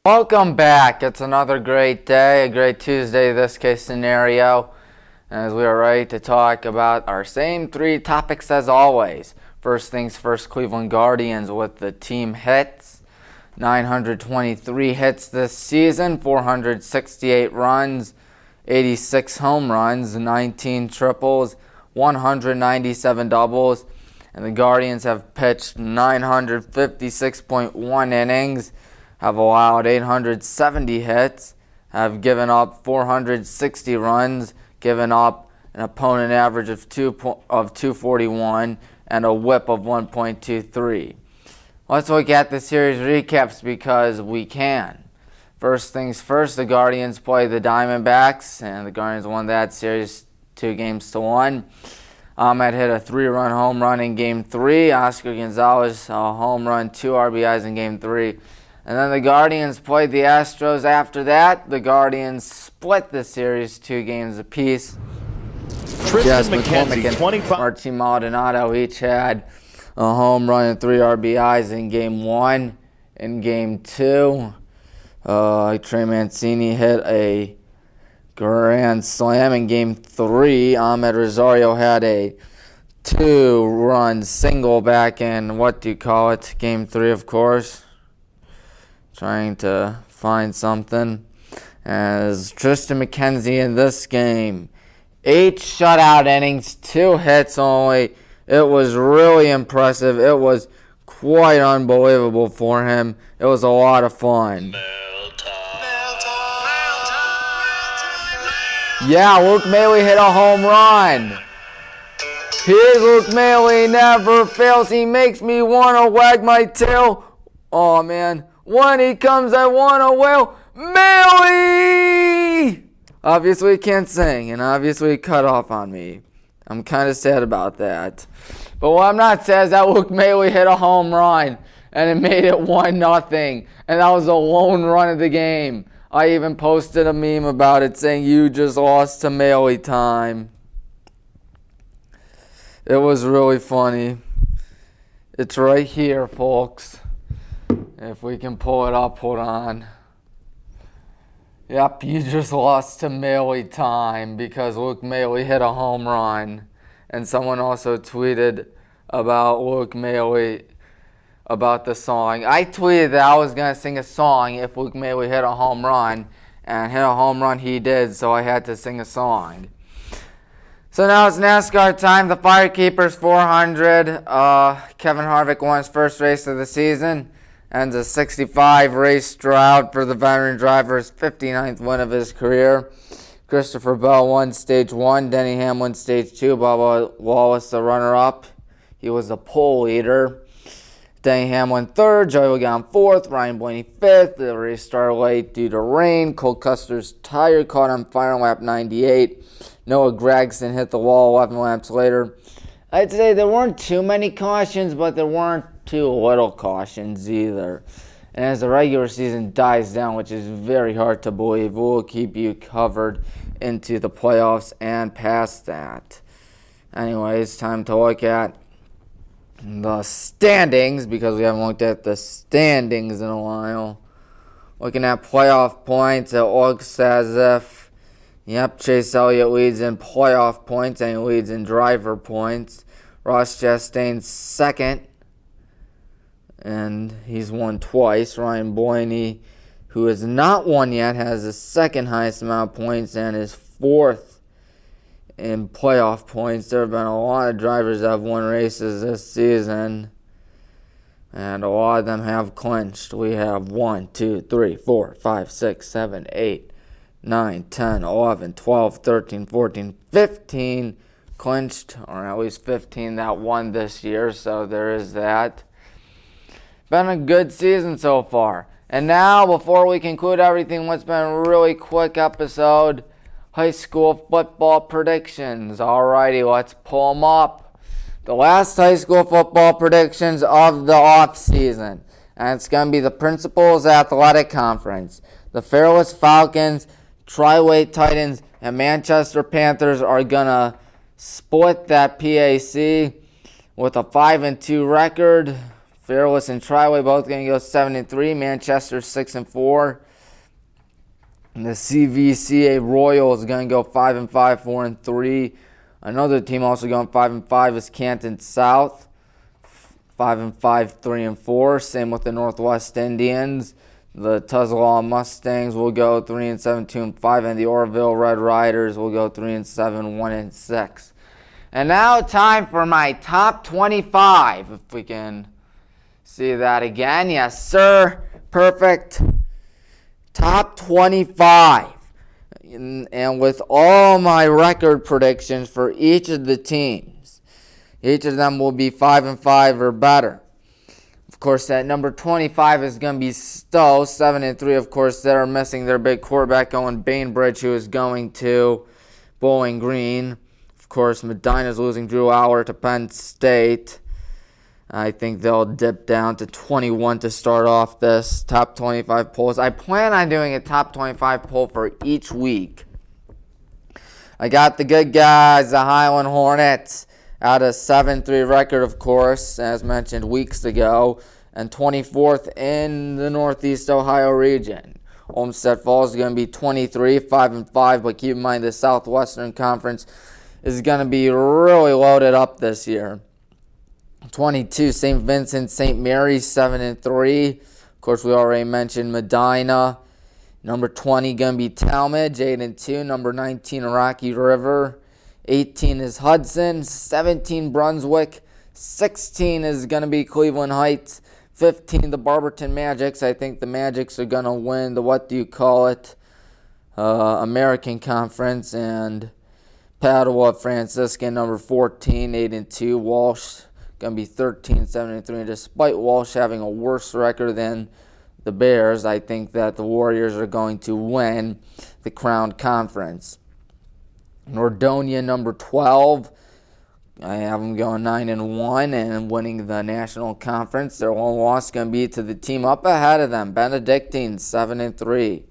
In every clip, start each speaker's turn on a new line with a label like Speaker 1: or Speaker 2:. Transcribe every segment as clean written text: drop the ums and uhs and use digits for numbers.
Speaker 1: Welcome back. It's another great day, a great Tuesday, this case scenario, as we are ready to talk about our same three topics as always. First things first, Cleveland Guardians with the team hits. 923 hits this season, 468 runs, 86 home runs, 19 triples, 197 doubles, and the Guardians have pitched 956.1 innings, have allowed 870 hits, have given up 460 runs, given up an opponent average of 241, and a whip of 1.23. Let's look at the series recaps because we can. First things first, the Guardians play the Diamondbacks, and the Guardians won that series 2-1. Ahmed hit a 3-run home run in Game 3. Oscar Gonzalez, a home run, 2 RBIs in Game 3. And then the Guardians played the Astros after that. The Guardians split the series 2 games apiece.
Speaker 2: Tristan McKenzie, 25.
Speaker 1: Martin Maldonado each had a home run and 3 RBIs in Game 1. In Game 2, Trey Mancini hit a grand slam. In Game 3, Ahmed Rosario had a 2-run single back in, Game 3, of course. Trying to find something. As Tristan McKenzie in this game, 8 shutout innings, 2 hits only. It was really impressive. It was quite unbelievable for him. It was a lot of fun. Yeah, Luke Maile hit a home run. Here's Luke Maile, never fails. He makes me want to wag my tail. Oh, man. When he comes, I want to wail, Maile! Obviously, he can't sing, and obviously, he cut off on me. I'm kind of sad about that. But what I'm not sad is that Luke Maile hit a home run, and it made it 1-0, and that was the lone run of the game. I even posted a meme about it saying, "You just lost to Maile time." It was really funny. It's right here, folks. If we can pull it up, hold on. Yep, you just lost to Maile time because Luke Maile hit a home run. And someone also tweeted about Luke Maile, about the song. I tweeted that I was going to sing a song if Luke Maile hit a home run. And hit a home run he did, so I had to sing a song. So now it's NASCAR time. The Firekeepers 400. Kevin Harvick won his first race of the season. Ends a 65-race drought for the veteran driver's 59th win of his career. Christopher Bell won Stage 1. Denny Hamlin Stage 2. Bubba Wallace the runner-up. He was the pole leader. Denny Hamlin 3rd. Joey Logano 4th. Ryan Blaney 5th. The race started late due to rain. Cole Custer's tire caught on fire on lap 98. Noah Gragson hit the wall 11 laps later. I'd say there weren't too many cautions, but there weren't too little cautions either. And as the regular season dies down, which is very hard to believe, we'll keep you covered into the playoffs and past that. Anyways, time to look at the standings, because we haven't looked at the standings in a while. Looking at playoff points, it looks as if, Chase Elliott leads in playoff points and he leads in driver points. Ross Chastain's 2nd, and he's won twice. Ryan Blaney, who has not won yet, has the 2nd highest amount of points and is 4th in playoff points. There have been a lot of drivers that have won races this season, and a lot of them have clinched. We have 1, 2, 3, 4, 5, 6, 7, 8, 9, 10, 11, 12, 13, 14, 15 clinched, or at least 15 that won this year, so there is that. Been a good season so far. And now, before we conclude everything, what's been a really quick episode, high school football predictions. Alrighty, let's pull them up. The last high school football predictions of the off season, and it's going to be the Principals Athletic Conference. The Fairless Falcons, Tri-Weight Titans, and Manchester Panthers are going to split that PAC with a 5-2 record. Fearless and Triway both going to go 7-3. Manchester 6-4. And the CVCA Royals going to go 5-5, 4-3. Another team also going 5-5 is Canton South, 5-5, 3-4. Same with the Northwest Indians. The Tuzzlaw Mustangs will go 3-7, 2-5, and the Orville Red Riders will go 3-7, 1-6. And now time for my top 25. If we can see that again, yes, sir. Perfect. Top 25. And with all my record predictions for each of the teams, each of them will be 5-5 or better. Of course, at number 25 is going to be Stowe, 7-3. Of course, they're missing their big quarterback, Owen Bainbridge, who is going to Bowling Green. Of course, Medina's losing Drew Auer to Penn State. I think they'll dip down to 21 to start off this top 25 polls. I plan on doing a top 25 poll for each week. I got the good guys, the Highland Hornets, at a 7-3 record, of course, as mentioned weeks ago, and 24th in the Northeast Ohio region. Olmsted Falls is going to be 23, 5-5, but keep in mind the Southwestern Conference is going to be really loaded up this year. 22, St. Vincent, St. Mary's, 7-3. Of course, we already mentioned Medina. Number 20 going to be Talmadge, 8-2. Number 19, Rocky River. 18 is Hudson. 17, Brunswick. 16 is going to be Cleveland Heights. 15, the Barberton Magics. I think the Magics are going to win the American Conference. And Padua Franciscan, number 14, 8-2. Walsh going to be 13, 7-3. And despite Walsh having a worse record than the Bears, I think that the Warriors are going to win the Crown Conference. Nordonia, number 12. I have them going 9-1 and winning the National Conference. Their one loss is going to be to the team up ahead of them, Benedictine, 7-3.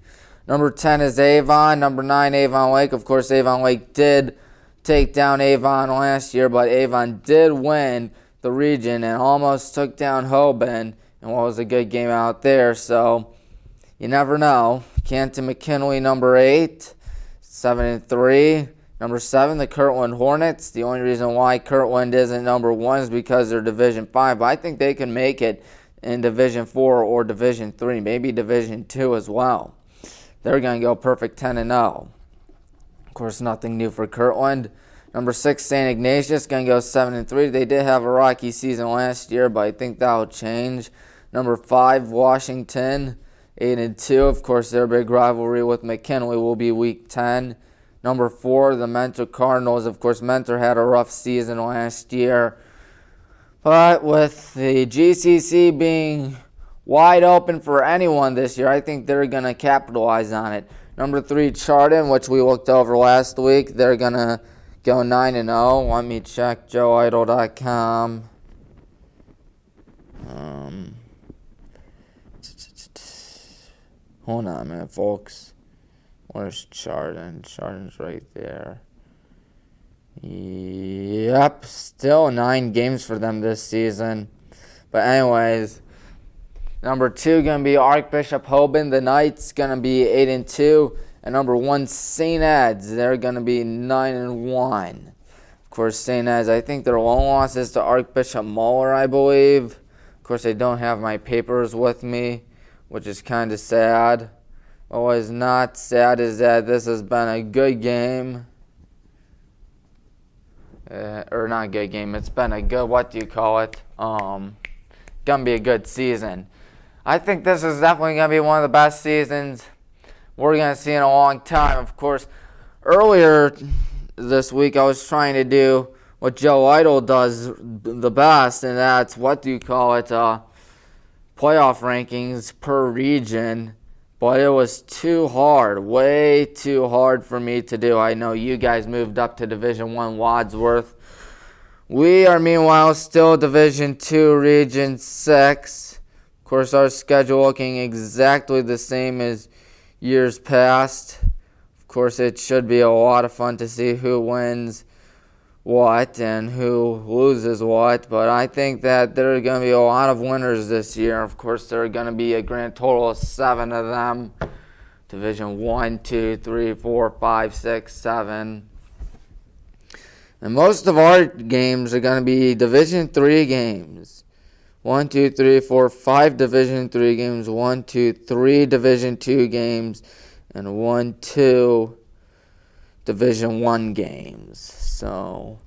Speaker 1: Number 10 is Avon. Number 9, Avon Lake. Of course, Avon Lake did take down Avon last year, but Avon did win the region and almost took down Hoban in what was a good game out there. So you never know. Canton McKinley, number 8, 7-3. Number 7, the Kirtland Hornets. The only reason why Kirtland isn't number 1 is because they're Division 5. But I think they can make it in Division 4 or Division 3, maybe Division 2 as well. They're going to go perfect 10-0. Of course, nothing new for Kirtland. Number 6, St. Ignatius, going to go 7-3. They did have a rocky season last year, but I think that will change. Number 5, Washington, 8-2. Of course, their big rivalry with McKinley will be Week 10. Number 4, the Mentor Cardinals. Of course, Mentor had a rough season last year. But with the GCC being wide open for anyone this year, I think they're going to capitalize on it. Number 3, Chardon, which we looked over last week. They're going to go 9-0. Let me check joeidle.com. Hold on a minute, folks. Where's Chardon? Chardon's right there. Yep, still 9 games for them this season. But anyways, number 2 going to be Archbishop Hoban. The Knights going to be 8-2. And number 1, St. Ed's. They're going to be 9-1. Of course, St. Ed's, I think their lone loss is to Archbishop Muller, I believe. Of course, I don't have my papers with me, which is kind of sad. What is not sad is that this has been a good game. Or not a good game. It's been a good, gonna be a good season. I think this is definitely gonna be one of the best seasons we're gonna see in a long time. Of course, earlier this week I was trying to do what Joe Idle does the best, and that's playoff rankings per region. But it was too hard, way too hard for me to do. I know you guys moved up to Division 1 Wadsworth. We are meanwhile still Division 2 Region 6. Of course, our schedule looking exactly the same as years past. Of course, it should be a lot of fun to see who wins what and who loses what, but I think that there are going to be a lot of winners this year. Of course, there are going to be a grand total of 7 of them. Division 1, 2, 3, 4, 5, 6, 7. And most of our games are going to be Division 3 games. 1, 2, 3, 4, 5 Division 3 games. 1, 2, 3 Division 2 games. And 1, 2 Division 1 games. So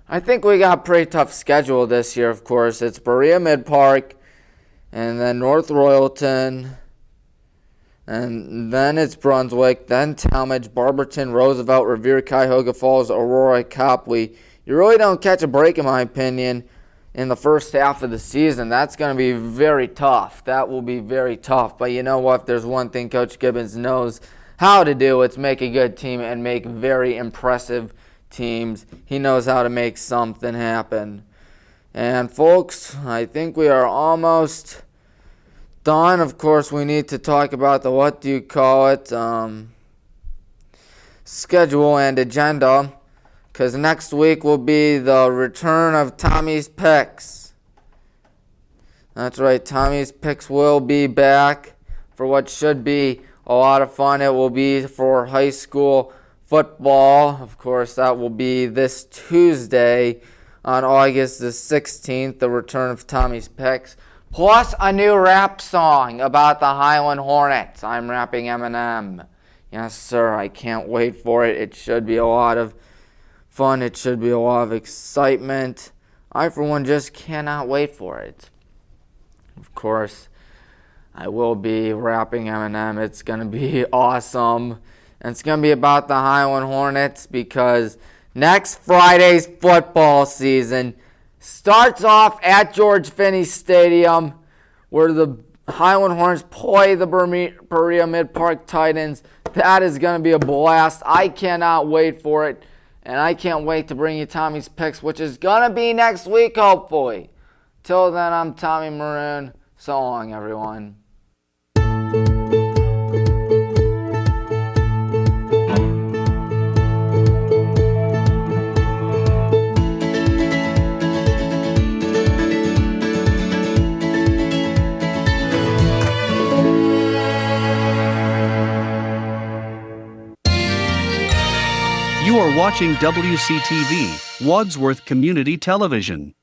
Speaker 1: I think we got a pretty tough schedule this year, of course. It's Berea Mid-Park, and then North Royalton, and then it's Brunswick, then Talmadge, Barberton, Roosevelt, Revere, Cuyahoga Falls, Aurora, Copley. You really don't catch a break, in my opinion, in the first half of the season. That's going to be very tough. That will be very tough. But you know what? If there's one thing Coach Gibbons knows how to do, it's make a good team and make very impressive teams. He knows how to make something happen. And folks, I think we are almost done. Of course, we need to talk about the schedule and agenda, because next week will be the return of Tommy's Picks. That's right, Tommy's Picks will be back for what should be a lot of fun. It will be for high school football. Of course, that will be this Tuesday on August the 16th, the return of Tommy's Picks. Plus a new rap song about the Highland Hornets. I'm rapping Eminem. Yes, sir, I can't wait for it. It should be a lot of fun. It should be a lot of excitement. I, for one, just cannot wait for it. Of course, I will be rapping Eminem. It's going to be awesome. And it's going to be about the Highland Hornets, because next Friday's football season starts off at George Finney Stadium, where the Highland Hornets play the Berea Mid-Park Titans. That is going to be a blast. I cannot wait for it. And I can't wait to bring you Tommy's Picks, which is going to be next week, hopefully. Till then, I'm Tommy Maroon. So long, everyone.
Speaker 3: You are watching WCTV, Wadsworth Community Television.